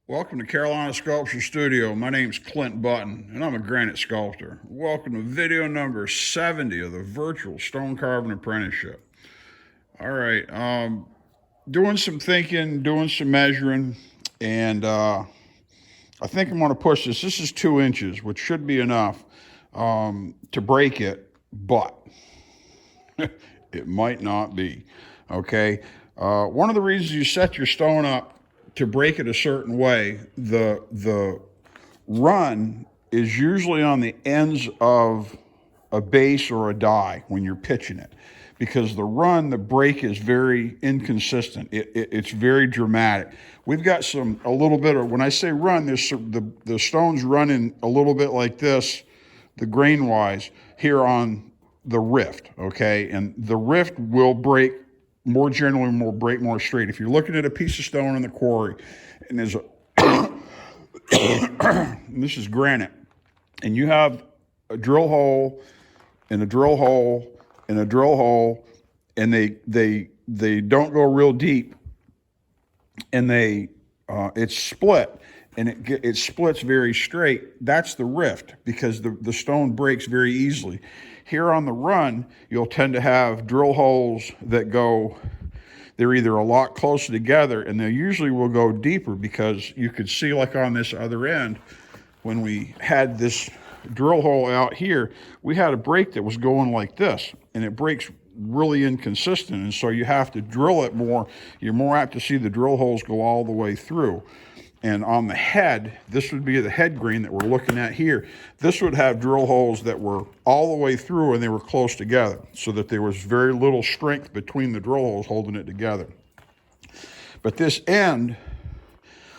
Welcome to Carolina Sculpture Studio. My name's Clint Button, and I'm a granite sculptor. Welcome to video number 70 of the Virtual Stone Carving Apprenticeship. All right, doing some thinking, doing some measuring, and I think I'm going to push this. This is 2 inches, which should be enough to break it, but it might not be. Okay, one of the reasons you set your stone up to break it a certain way, the run is usually on the ends of a base or a die when you're pitching it, because the break is very inconsistent. It's very dramatic. We've got a little bit of, when I say run, there's the stone's running a little bit like this, the grain wise, here on the rift, okay? And the rift will break more generally, break more straight. If you're looking at a piece of stone in the quarry, and there's a, and this is granite, and you have a drill hole, and a drill hole, and a drill hole, and they don't go real deep, and it's split, and it splits very straight. That's the rift, because the stone breaks very easily. Here on the run, you'll tend to have drill holes that they're either a lot closer together, and they usually will go deeper, because you could see, like on this other end, when we had this drill hole out here, we had a break that was going like this, and it breaks really inconsistent, and so you have to drill it more. You're more apt to see the drill holes go all the way through. And on the head, this would be the head grain that we're looking at here. This would have drill holes that were all the way through, and they were close together, so that there was very little strength between the drill holes holding it together. But this end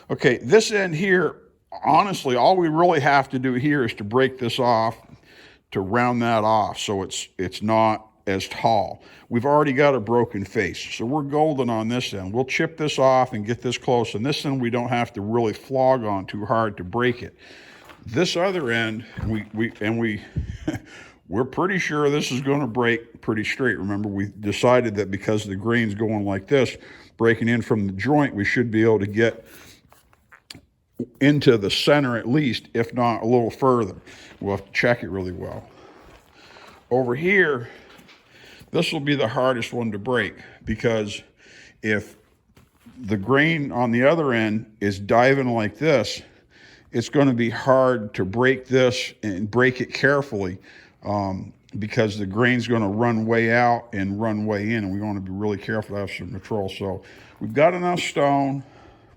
here, honestly, all we really have to do here is to break this off, to round that off, so it's not as tall. We've already got a broken face, so we're golden on this end. We'll chip this off and get this close, and this end we don't have to really flog on too hard to break it. This other end, we're pretty sure this is going to break pretty straight. Remember, we decided that because the grain's going like this, breaking in from the joint, we should be able to get into the center at least, if not a little further. We'll have to check it really well. Over here, this will be the hardest one to break, because if the grain on the other end is diving like this, it's going to be hard to break this and break it carefully, because the grain's going to run way out and run way in, and we want to be really careful to have some control. So we've got enough stone.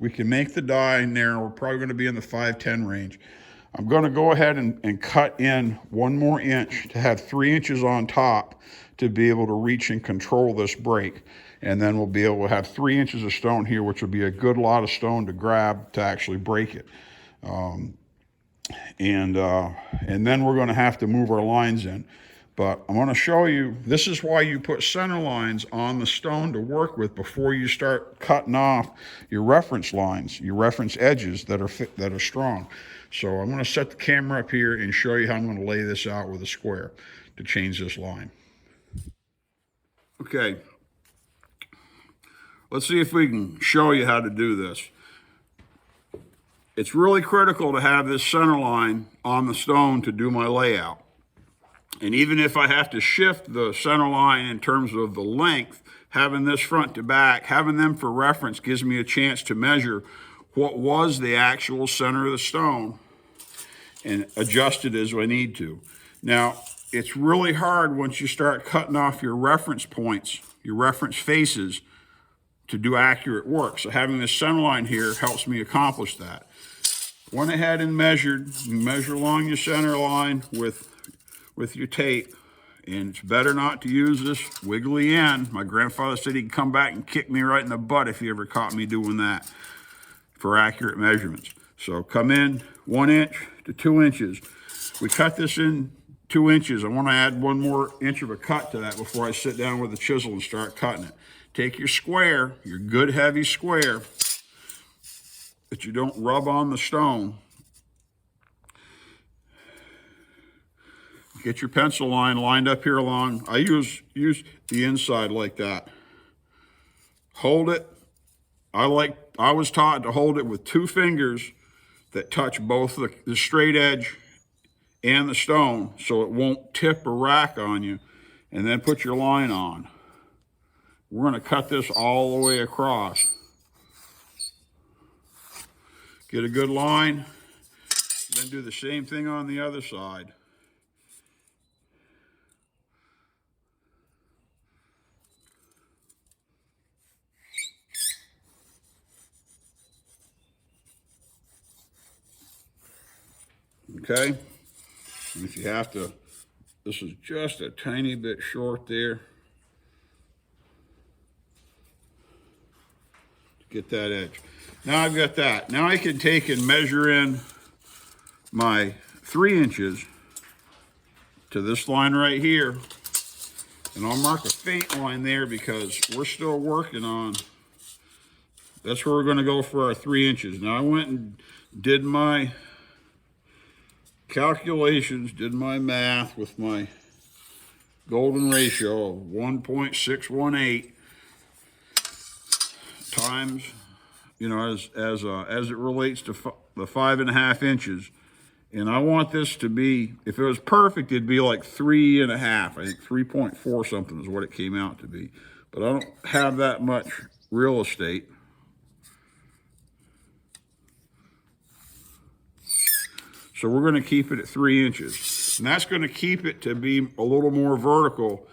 We can make the die narrow. We're probably going to be in the 5/10 range. I'm going to go ahead and cut in 1 more inch to have 3 inches on top to be able to reach and control this break. And then we'll be able to have 3 inches of stone here, which will be a good lot of stone to grab to actually break it. And then we're going to have to move our lines in. But I'm going to show you, this is why you put center lines on the stone to work with before you start cutting off your reference lines, your reference edges that are strong. So I'm going to set the camera up here and show you how I'm going to lay this out with a square to change this line. Okay, let's see if we can show you how to do this. It's really critical to have this center line on the stone to do my layout. And even if I have to shift the center line in terms of the length, having this front to back, having them for reference gives me a chance to measure what was the actual center of the stone and adjust it as I need to. Now, it's really hard once you start cutting off your reference points, your reference faces, to do accurate work. So having this center line here helps me accomplish that. Went ahead and measured. You measure along your center line with your tape, and it's better not to use this wiggly end. My grandfather said he'd come back and kick me right in the butt if he ever caught me doing that for accurate measurements. So come in 1 inch to 2 inches. We cut this in 2 inches. I want to add 1 more inch of a cut to that before I sit down with a chisel and start cutting it. Take your square, your good heavy square that you don't rub on the stone. Get your pencil line lined up here along. I use the inside like that. Hold it, I was taught to hold it with 2 fingers that touch both the straight edge and the stone so it won't tip or rack on you, and then put your line on. We're going to cut this all the way across. Get a good line, then do the same thing on the other side. Okay, and if you have to, this is just a tiny bit short there. Get that edge. Now I've got that. Now I can take and measure in my 3 inches to this line right here. And I'll mark a faint line there because we're still working on, that's where we're going to go for our 3 inches. Now I went and did my calculations, did my math with my golden ratio of 1.618 times, you know, as it relates to the 5.5 inches. And I want this to be, if it was perfect, it'd be like 3.5. I think 3.4 something is what it came out to be. But I don't have that much real estate. So we're going to keep it at 3 inches. And that's going to keep it to be a little more vertical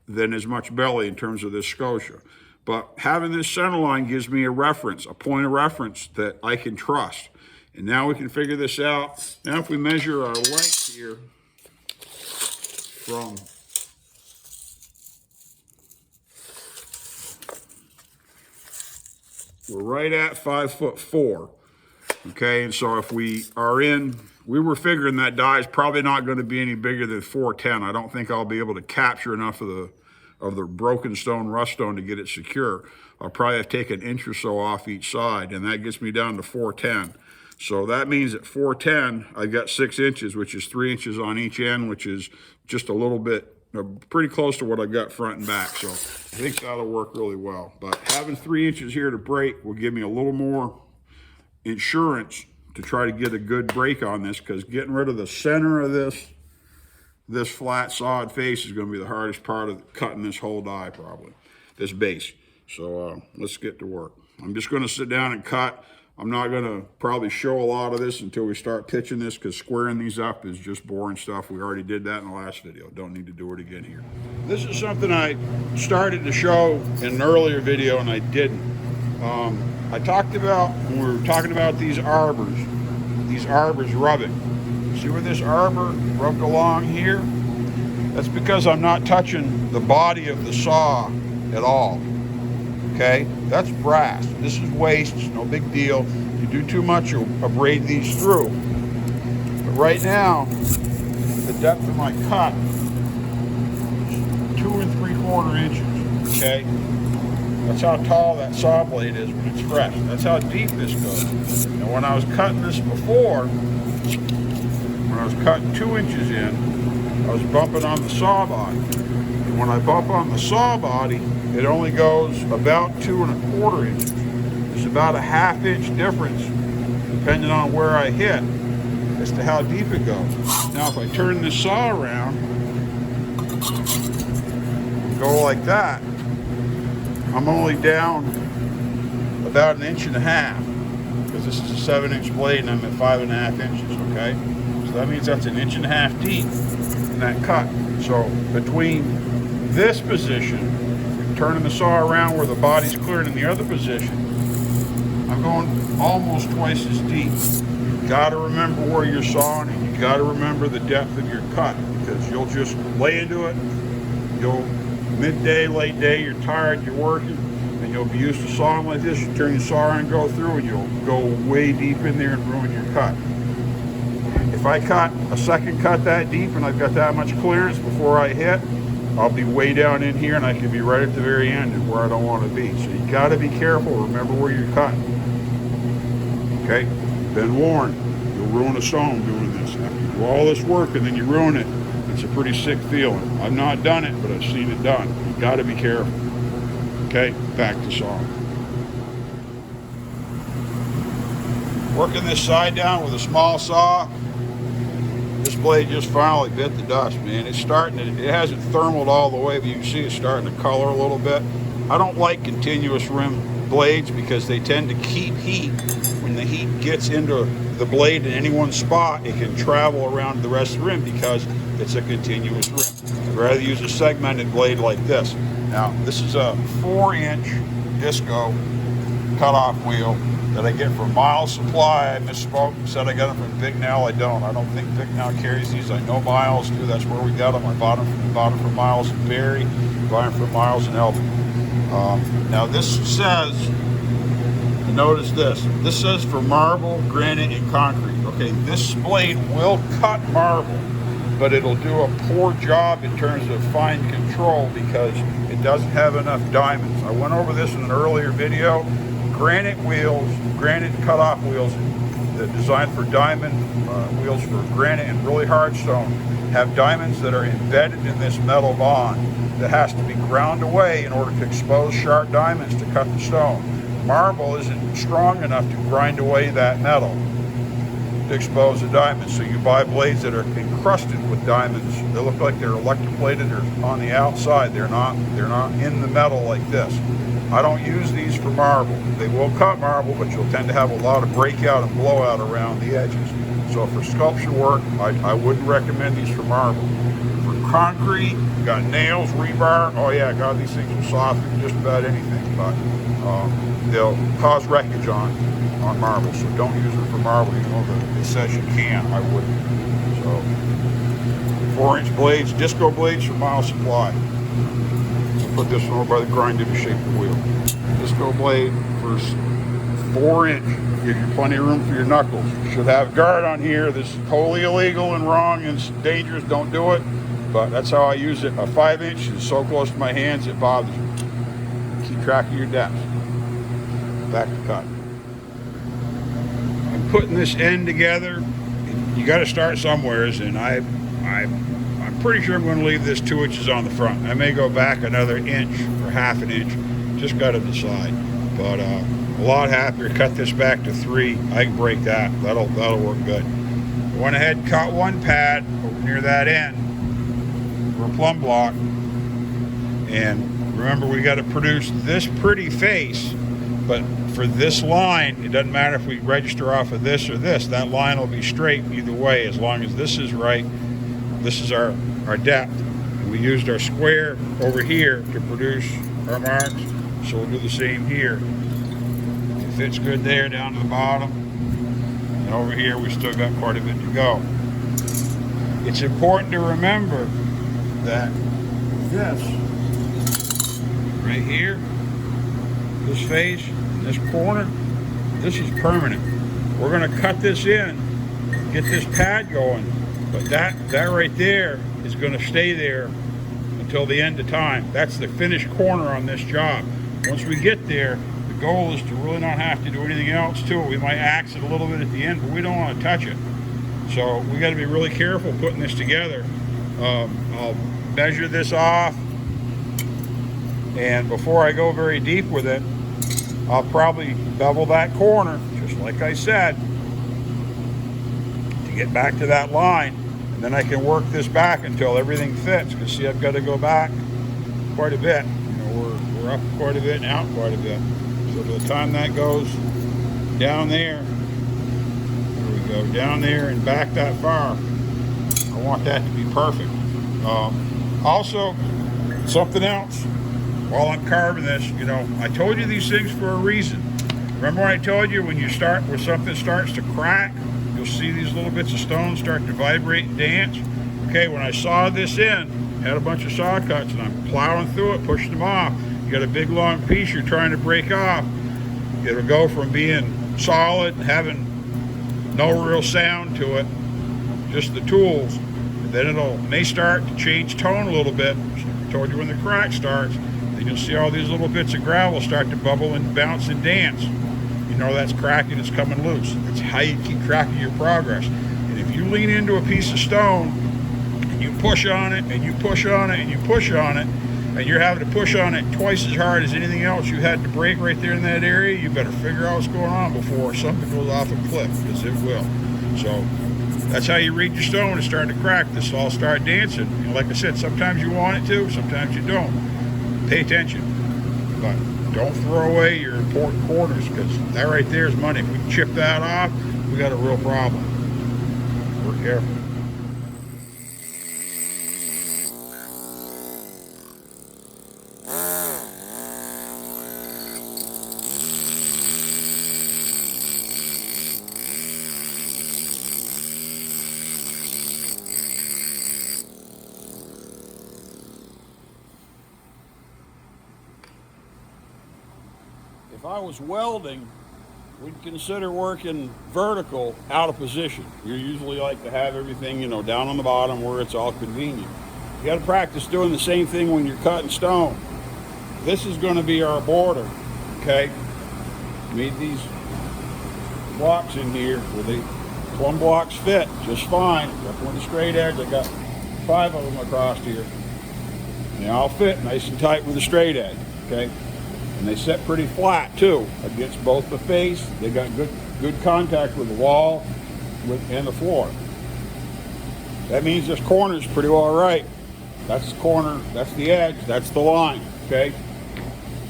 than as much belly in terms of this scotia. But having this center line gives me a reference, a point of reference that I can trust. And now we can figure this out. Now if we measure our length here from we're right at 5'4". Okay, and so if we are in, we were figuring that die is probably not going to be any bigger than 410. I don't think I'll be able to capture enough of the broken stone, rust stone to get it secure. I'll probably have to take an inch or so off each side, and that gets me down to 410. So that means at 410, I've got 6 inches, which is 3 inches on each end, which is just a little bit, pretty close to what I've got front and back. So I think that'll work really well. But having 3 inches here to break will give me a little more insurance to try to get a good break on this, because getting rid of the center of this flat solid face is going to be the hardest part of cutting this whole die, probably, this base. So let's get to work. I'm just going to sit down and cut. I'm not going to probably show a lot of this until we start pitching this, because squaring these up is just boring stuff. We already did that in the last video. Don't need to do it again here. This is something I started to show in an earlier video and I didn't. I talked about, when we were talking about these arbors rubbing. See where this arbor rubbed along here? That's because I'm not touching the body of the saw at all. Okay, that's brass. This is waste, it's no big deal. If you do too much, you'll abrade these through. But right now, the depth of my cut is 2 3/4 inches, okay? That's how tall that saw blade is when it's fresh. That's how deep this goes. And when I was cutting this before, when I was cutting 2 inches in, I was bumping on the saw body. And when I bump on the saw body, it only goes about 2 1/4 inches. There's about a 1/2 inch difference, depending on where I hit, as to how deep it goes. Now, if I turn this saw around, go like that, I'm only down about 1.5 inches, because this is a 7-inch blade and I'm at 5.5 inches, okay? So that means that's 1.5 inches deep in that cut. So between this position, turning the saw around where the body's cleared in the other position, I'm going almost twice as deep. You gotta remember where you're sawing, and you gotta remember the depth of your cut, because you'll just lay into it, you'll midday, late day, you're tired, you're working, and you'll be used to sawing like this. You turn your saw and go through, and you'll go way deep in there and ruin your cut. If I cut a second cut that deep and I've got that much clearance before I hit, I'll be way down in here and I can be right at the very end of where I don't want to be. So you got to be careful. Remember where you're cutting. Okay? Been warned. You'll ruin a stone doing this. After you do all this work and then you ruin it, it's a pretty sick feeling. I've not done it, but I've seen it done. You got to be careful. Okay? Back to sawing. Working this side down with a small saw. This blade just finally bit the dust, man. It's starting to, it hasn't thermaled all the way, but you can see it's starting to color a little bit. I don't like continuous rim blades because they tend to keep heat. When the heat gets into the blade in any one spot, it can travel around the rest of the rim because it's a continuous rim. I'd rather use a segmented blade like this. Now, this is a 4-inch disco cutoff wheel that I get from Miles Supply. I misspoke, said I got them from Bignell. I don't. I don't think Bignell carries these. I know Miles do. That's where we got them. I bought them from Miles and Barry. Buy them from Miles and Elvin. Now this says, notice this. This says for marble, granite, and concrete. Okay, this blade will cut marble, but it'll do a poor job in terms of fine control because it doesn't have enough diamonds. I went over this in an earlier video. Granite wheels, granite cutoff wheels that are designed for diamond wheels for granite and really hard stone have diamonds that are embedded in this metal bond that has to be ground away in order to expose sharp diamonds to cut the stone. Marble isn't strong enough to grind away that metal to expose the diamonds, so you buy blades that are encrusted with diamonds. They look like they're electroplated or on the outside. They're not in the metal like this. I don't use these for marble. They will cut marble, but you'll tend to have a lot of breakout and blowout around the edges. So for sculpture work, I wouldn't recommend these for marble. For concrete, got nails, rebar. Oh yeah, God, these things will soften just about anything, but they'll cause wreckage on marble. So don't use them for marble, even though it says you can. I wouldn't. So 4-inch blades, disco blades from Miles Supply. Put this one over by the grinder to shape the wheel. Disco blade for 4-inch. Give you plenty of room for your knuckles. You should have guard on here. This is wholly illegal and wrong and dangerous. Don't do it. But that's how I use it. A 5-inch is so close to my hands it bothers me. Keep track of your depth. Back to cut. I'm putting this end together. You got to start somewheres, and I'm pretty sure I'm going to leave this 2 inches on the front. I may go back another inch or half an inch. Just got to decide. But a lot happier. Cut this back to 3. I can break that. That'll work good. I went ahead and cut one pad over near that end for a plumb block. And remember, we got to produce this pretty face. But for this line, it doesn't matter if we register off of this or this. That line will be straight either way as long as this is right. This is our depth. We used our square over here to produce our marks, so we'll do the same here. It fits good there down to the bottom, and over here we still got quite a bit to go. It's important to remember that this right here, this face, this corner, this is permanent. We're going to cut this in, get this pad going. But that right there is going to stay there until the end of time. That's the finished corner on this job. Once we get there, the goal is to really not have to do anything else to it. We might axe it a little bit at the end, but we don't want to touch it. So we got to be really careful putting this together. I'll measure this off, and before I go very deep with it, I'll probably bevel that corner, just like I said, to get back to that line. And then I can work this back until everything fits. Because see, I've got to go back quite a bit. You know, we're up quite a bit and out quite a bit. So by the time that goes down there we go, down there and back that far, I want that to be perfect. Also, something else, while I'm carving this, you know, I told you these things for a reason. Remember when I told you when something starts to crack, you'll see these little bits of stone start to vibrate and dance? Okay, when I sawed this in, had a bunch of saw cuts, and I'm plowing through it, pushing them off. You got a big long piece you're trying to break off. It'll go from being solid and having no real sound to it, just the tools. And then may start to change tone a little bit. I told you when the crack starts, then you'll see all these little bits of gravel start to bubble and bounce and dance. You know that's cracking, it's coming loose. That's how you keep track of your progress. And if you lean into a piece of stone and you push on it and you push on it and you push on it, and you're having to push on it twice as hard as anything else you had to break right there in that area, you better figure out what's going on before something goes off a cliff, because it will. So that's how you read your stone. It's starting to crack. This will all start dancing. You know, like I said, sometimes you want it to, sometimes you don't. Pay attention, but don't throw away your important corners, because that right there is money. If we chip that off, we got a real problem. We're careful. If I was welding, we'd consider working vertical out of position. You usually like to have everything, you know, down on the bottom where it's all convenient. You got to practice doing the same thing when you're cutting stone. This is going to be our border, okay? Made these blocks in here where the plumb blocks fit just fine. Got one straight edge. I got 5 of them across here. And they all fit nice and tight with a straight edge, okay? And they set pretty flat too against both the face. They got good contact with the wall and the floor. That means this corner's pretty well right. That's the corner, that's the edge, that's the line, okay?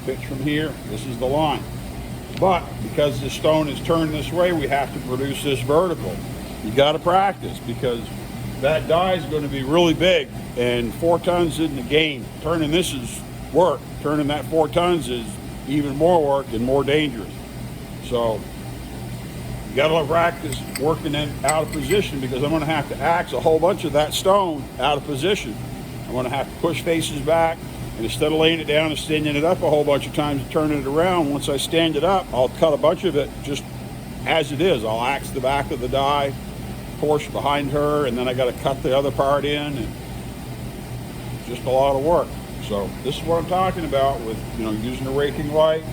Pitch from here, this is the line. But because the stone is turned this way, we have to produce this vertical. You got to practice, because that die is going to be really big, and 4 tons isn't a game. Turning this is work. Turning that 4 tons is even more work and more dangerous. So you got to practice working in out of position, because I'm going to have to axe a whole bunch of that stone out of position. I'm going to have to push faces back, and instead of laying it down and standing it up a whole bunch of times and turning it around, once I stand it up, I'll cut a bunch of it just as it is. I'll axe the back of the die, push behind her, and then I got to cut the other part in, and just a lot of work. So this is what I'm talking about with, you know, using a raking light.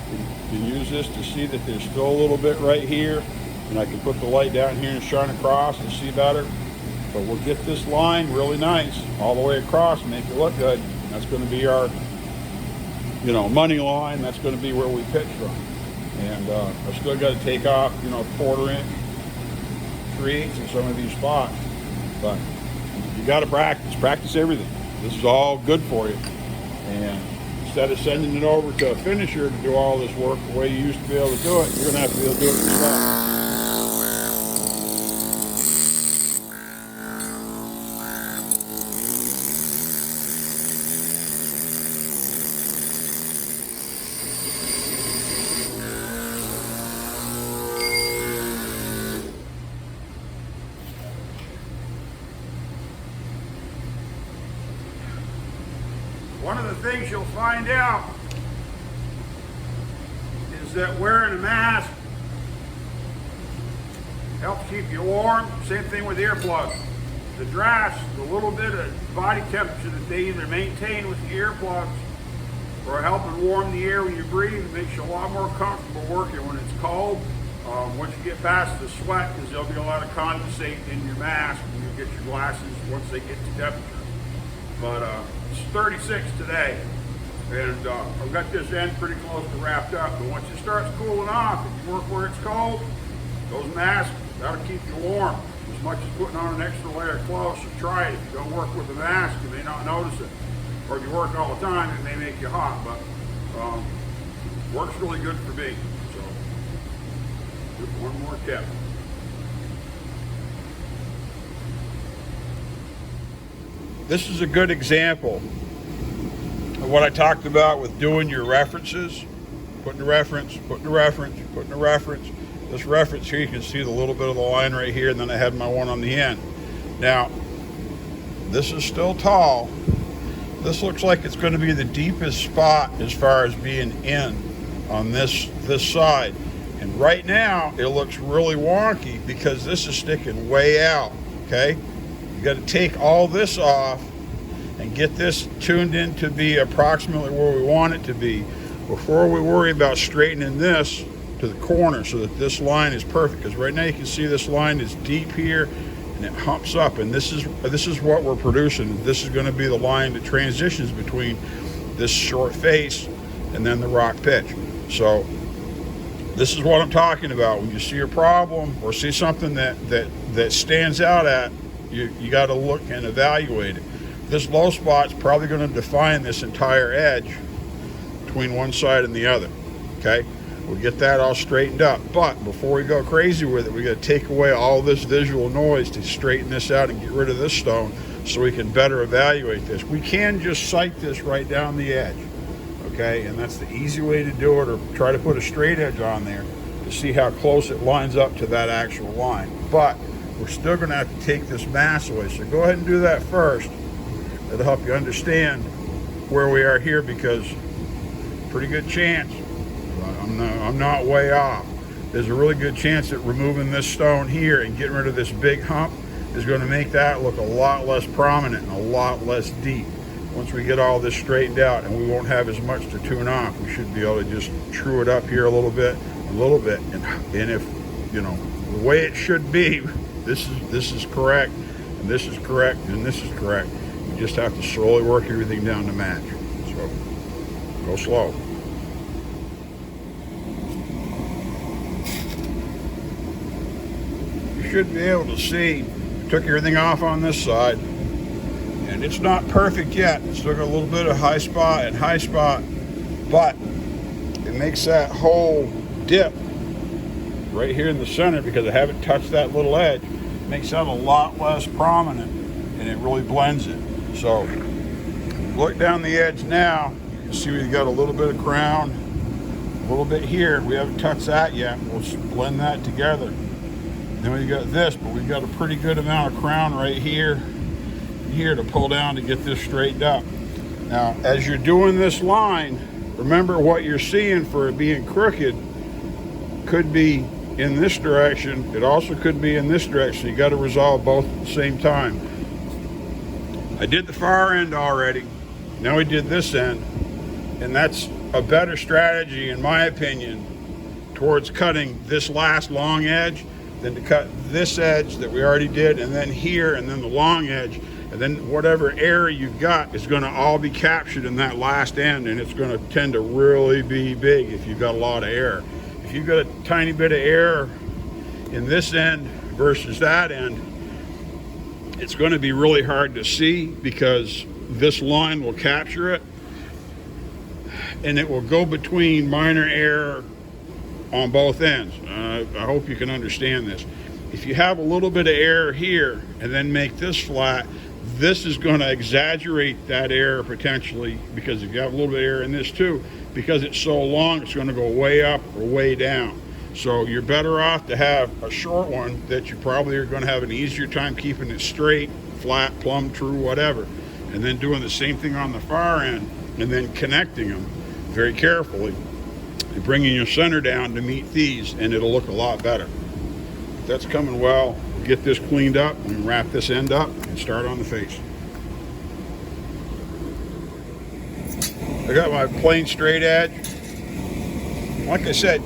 You can use this to see that there's still a little bit right here, and I can put the light down here and shine across and see better. But we'll get this line really nice all the way across and make it look good. That's going to be our, you know, money line. That's going to be where we pitch from. And I've still got to take off, you know, 1/4 inch, 3/8 in some of these spots. But you got to practice everything. This is all good for you. And instead of sending it over to a finisher to do all this work the way you used to be able to do it, you're going to have to be able to do it yourself. One of the things you'll find out is that wearing a mask helps keep you warm. Same thing with earplugs. The drafts, the little bit of body temperature that they either maintain with the earplugs or helping warm the air when you breathe, it makes you a lot more comfortable working when it's cold. Once you get past the sweat, because there'll be a lot of condensate in your mask when you get your glasses once they get to temperature. But it's 36 today, and I've got this end pretty close to wrapped up. But once it starts cooling off and you work where it's cold, those masks, that'll keep you warm. As much as putting on an extra layer of clothes, so try it. If you don't work with a mask, you may not notice it. Or if you work all the time, it may make you hot, but works really good for me. So just one more tip. This is a good example of what I talked about with doing your references. Putting a reference, putting a reference, putting a reference. This reference here, you can see the little bit of the line right here, and then I had my one on the end. Now, this is still tall. This looks like it's going to be the deepest spot as far as being in on this side. And right now, it looks really wonky because this is sticking way out, okay? You got to take all this off and get this tuned in to be approximately where we want it to be before we worry about straightening this to the corner so that this line is perfect. Because right now you can see this line is deep here and it humps up, and this is what we're producing. This is going to be the line that transitions between this short face, and then the rock pitch. So this is what I'm talking about. When you see a problem or see something that stands out at, you got to look and evaluate it. This low spot's probably going to define this entire edge between one side and the other. Okay, we'll get that all straightened up. But before we go crazy with it, we got to take away all this visual noise to straighten this out and get rid of this stone so we can better evaluate this. We can just sight this right down the edge. Okay, and that's the easy way to do it, or try to put a straight edge on there to see how close it lines up to that actual line. But we're still going to have to take this mass away. So go ahead and do that first. That'll help you understand where we are here, because pretty good chance, I'm not way off. There's a really good chance that removing this stone here and getting rid of this big hump is going to make that look a lot less prominent and a lot less deep. Once we get all this straightened out, and we won't have as much to tune off, we should be able to just true it up here a little bit, and if, you know, the way it should be, this is correct, and this is correct, and this is correct. You just have to slowly work everything down to match. So go slow. You should be able to see, took everything off on this side. And it's not perfect yet. It's still got a little bit of high spot, but it makes that whole dip right here in the center, because I haven't touched that little edge, makes that a lot less prominent, and it really blends it. So look down the edge now, you can see we've got a little bit of crown, a little bit here. We haven't touched that yet. We'll blend that together. Then we've got this, but we've got a pretty good amount of crown right here to pull down to get this straightened up. Now, as you're doing this line, remember what you're seeing for it being crooked could be in this direction. It also could be in this direction. You got to resolve both at the same time. I did the far end already. Now we did this end, and that's a better strategy, in my opinion, towards cutting this last long edge than to cut this edge that we already did, and then here, and then the long edge. And then whatever error you've got is going to all be captured in that last end, and it's going to tend to really be big if you've got a lot of error. If you've got a tiny bit of error in this end versus that end, it's going to be really hard to see, because this line will capture it, and it will go between minor error on both ends. I hope you can understand this. If you have a little bit of error here and then make this flat, this is going to exaggerate that error potentially, because if you have a little bit of error in this too, because it's so long, it's going to go way up or way down. So you're better off to have a short one that you probably are going to have an easier time keeping it straight, flat, plumb, true, whatever, and then doing the same thing on the far end, and then connecting them very carefully and bringing your center down to meet these, and it'll look a lot better. That's coming well. We'll get this cleaned up and wrap this end up and start on the face. I got my plain straight edge. Like I said,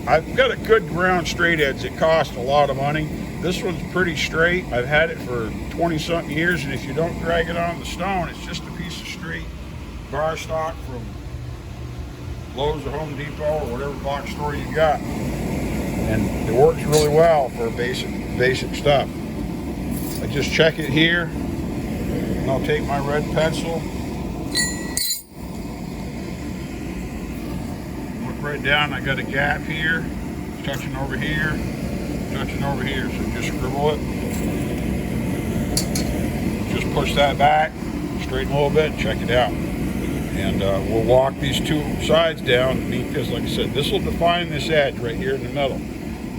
I've got a good ground straight edge that costs a lot of money. This one's pretty straight. I've had it for 20-something years, and if you don't drag it on the stone, it's just a piece of straight bar stock from Lowe's or Home Depot or whatever box store you got. And it works really well for basic stuff. I just check it here, and I'll take my red pencil, look right down. I got a gap here, touching over here, touching over here. So just scribble it. Just push that back, straighten a little bit, check it out. And we'll walk these two sides down to meet this. Like I said, this will define this edge right here in the middle.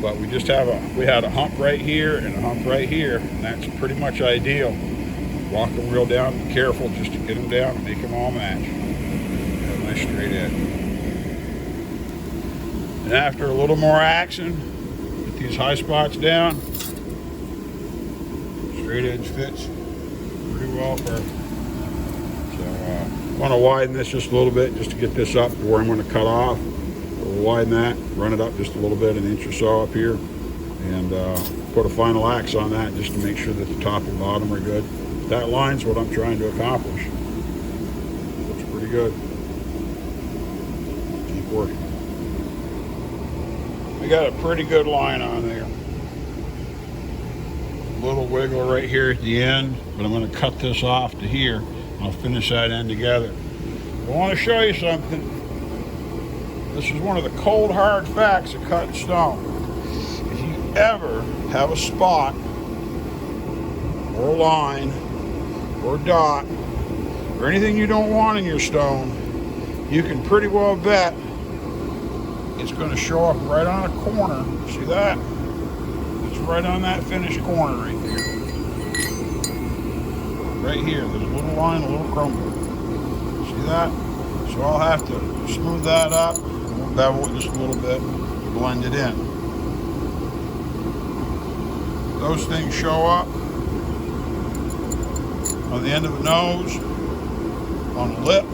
But we just have we had a hump right here and a hump right here, and that's pretty much ideal. Walk them real down, be careful just to get them down and make them all match. Have a nice straight edge. And after a little more action, get these high spots down. Straight edge fits pretty well for. So I want to widen this just a little bit just to get this up to where I'm going to cut off. We'll widen that, run it up just a little bit, an inch or so up here, and put a final axe on that just to make sure that the top and bottom are good. That line's what I'm trying to accomplish. Looks pretty good. working. We got a pretty good line on there. A little wiggle right here at the end, but I'm going to cut this off to here. I'll finish that end together. I want to show you something. This is one of the cold hard facts of cutting stone. If you ever have a spot or a line or a dot or anything you don't want in your stone, you can pretty well bet it's going to show up right on a corner. See that? It's right on that finished corner right there. Right here, there's a little line, a little crumble. See that? So I'll have to smooth that up, and we'll bevel it just a little bit, blend it in. Those things show up on the end of the nose, on the lip,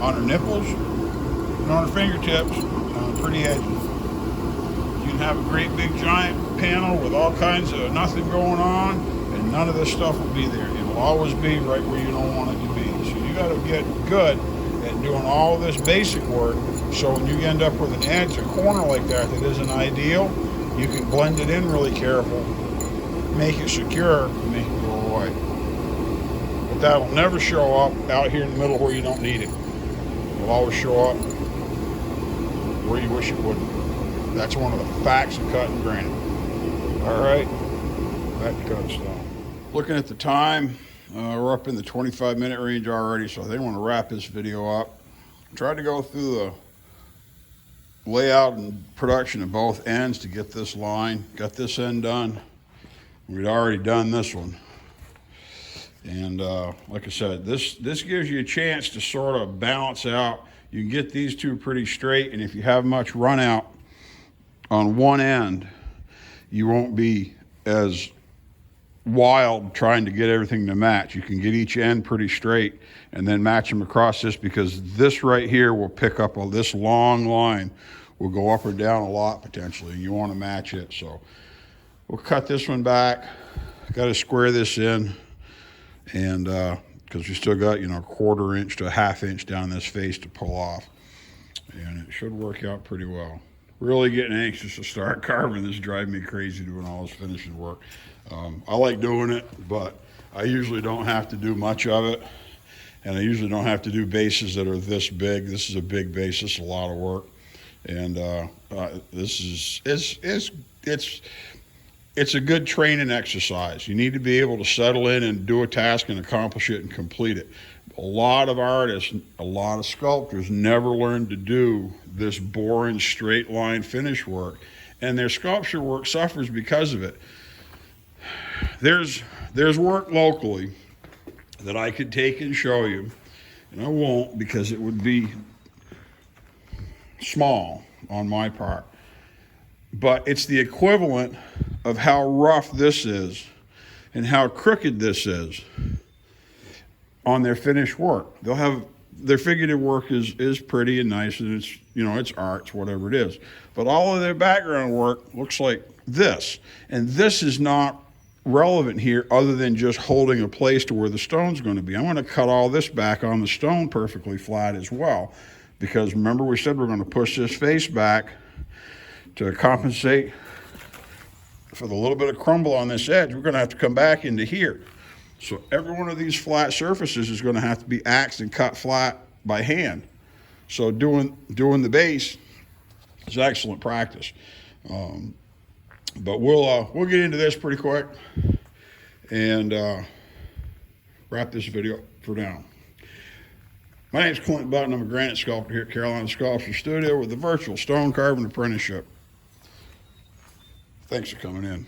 on her nipples, and on her fingertips, on the pretty edges. You can have a great big giant panel with all kinds of nothing going on, and none of this stuff will be there. It will always be right where you don't want it to be. So you got to get good at doing all this basic work, so when you end up with an edge, a corner like that that isn't ideal, you can blend it in really careful, make it secure, and make it go away. But that'll never show up out here in the middle where you don't need it. It'll always show up where you wish it wouldn't. That's one of the facts of cutting granite. All right, back to cutting stone. Looking at the time, we're up in the 25-minute range already, so I think I want to wrap this video up. Tried to go through the layout and production of both ends to get this line. Got this end done. We'd already done this one. And like I said, this gives you a chance to sort of balance out. You can get these two pretty straight, and if you have much run out on one end, you won't be as wild trying to get everything to match. You can get each end pretty straight and then match them across this, because this right here will pick up all this long line, will go up or down a lot potentially. You want to match it. So we'll cut this one back. Got to square this in, and because we still got, you know, a 1/4 inch to a 1/2 inch down this face to pull off, and it should work out pretty well. Really getting anxious to start carving. This is driving me crazy doing all this finishing work. I like doing it, but I usually don't have to do much of it, and I usually don't have to do bases that are this big. This is a big base. This is a lot of work, and it's a good training exercise. You need to be able to settle in and do a task and accomplish it and complete it. A lot of artists, a lot of sculptors never learned to do this boring straight line finish work, and their sculpture work suffers because of it. There's work locally that I could take and show you, and I won't because it would be small on my part, but it's the equivalent of how rough this is and how crooked this is on their finished work. They'll have their figurative work is pretty and nice, and it's, you know, it's arts, whatever it is, but all of their background work looks like this, and this is not relevant here other than just holding a place to where the stone's going to be. I'm going to cut all this back on the stone perfectly flat as well, because remember we said we're going to push this face back to compensate for the little bit of crumble on this edge. We're going to have to come back into here. So every one of these flat surfaces is going to have to be axed and cut flat by hand. So doing the base is excellent practice. But we'll get into this pretty quick and wrap this video for now. My name is Clint Button. I'm a granite sculptor here at Carolina Sculptor Studio with the Virtual Stone Carving Apprenticeship. Thanks for coming in.